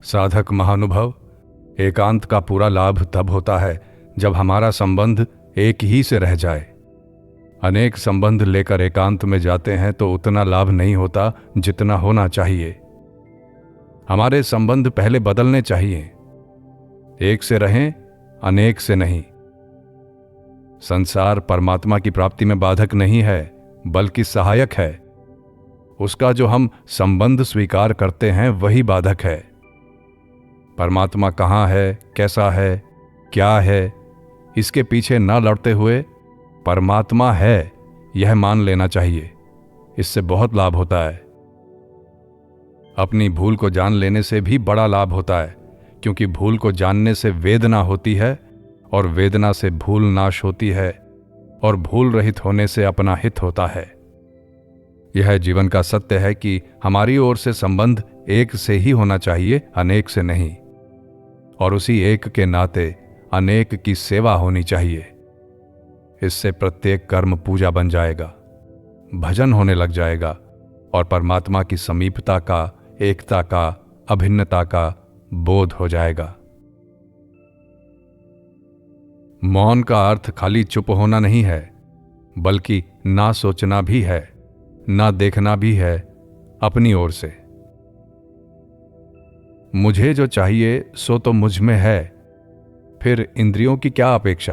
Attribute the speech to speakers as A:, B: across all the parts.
A: साधक महानुभव, एकांत का पूरा लाभ तब होता है जब हमारा संबंध एक ही से रह जाए। अनेक संबंध लेकर एकांत में जाते हैं तो उतना लाभ नहीं होता जितना होना चाहिए। हमारे संबंध पहले बदलने चाहिए। एक से रहें, अनेक से नहीं। संसार परमात्मा की प्राप्ति में बाधक नहीं है, बल्कि सहायक है। उसका जो हम संबंध स्वीकार करते हैं वही बाधक है। परमात्मा कहाँ है, कैसा है, क्या है, इसके पीछे न लड़ते हुए परमात्मा है यह मान लेना चाहिए। इससे बहुत लाभ होता है। अपनी भूल को जान लेने से भी बड़ा लाभ होता है, क्योंकि भूल को जानने से वेदना होती है और वेदना से भूल नाश होती है और भूल रहित होने से अपना हित होता है। यह जीवन का सत्य है कि हमारी ओर से संबंध एक से ही होना चाहिए, अनेक से नहीं। और उसी एक के नाते अनेक की सेवा होनी चाहिए। इससे प्रत्येक कर्म पूजा बन जाएगा, भजन होने लग जाएगा और परमात्मा की समीपता का, एकता का, अभिन्नता का बोध हो जाएगा। मौन का अर्थ खाली चुप होना नहीं है, बल्कि ना सोचना भी है, ना देखना भी है अपनी ओर से। मुझे जो चाहिए सो तो मुझ में है, फिर इंद्रियों की क्या अपेक्षा।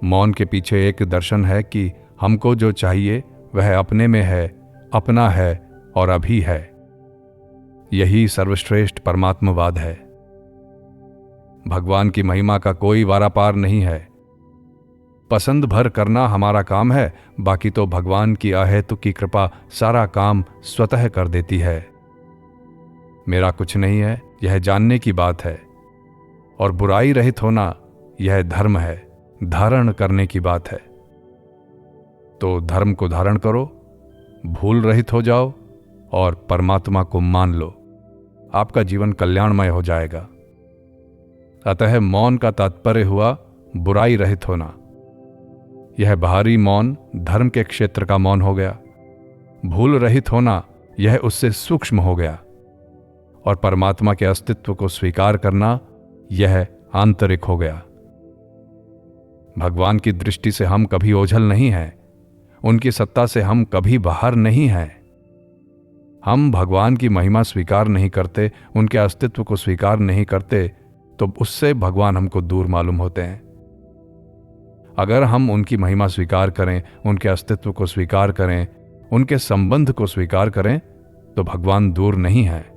A: मौन के पीछे एक दर्शन है कि हमको जो चाहिए वह अपने में है, अपना है और अभी है। यही सर्वश्रेष्ठ परमात्मवाद है। भगवान की महिमा का कोई वारापार नहीं है। पसंद भर करना हमारा काम है, बाकी तो भगवान की अहेतु की कृपा सारा काम स्वतः कर देती है। मेरा कुछ नहीं है, यह जानने की बात है, और बुराई रहित होना यह धर्म है, धारण करने की बात है। तो धर्म को धारण करो, भूल रहित हो जाओ और परमात्मा को मान लो। आपका जीवन कल्याणमय हो जाएगा। अतः मौन का तात्पर्य हुआ बुराई रहित होना। यह बाहरी मौन धर्म के क्षेत्र का मौन हो गया। भूल रहित होना यह उससे सूक्ष्म हो गया। और परमात्मा के अस्तित्व को स्वीकार करना यह आंतरिक हो गया। भगवान की दृष्टि से हम कभी ओझल नहीं हैं, उनकी सत्ता से हम कभी बाहर नहीं हैं। हम भगवान की महिमा स्वीकार नहीं करते, उनके अस्तित्व को स्वीकार नहीं करते, तो उससे भगवान हमको दूर मालूम होते हैं। अगर हम उनकी महिमा स्वीकार करें, उनके अस्तित्व को स्वीकार करें, उनके संबंध को स्वीकार करें, तो भगवान दूर नहीं है।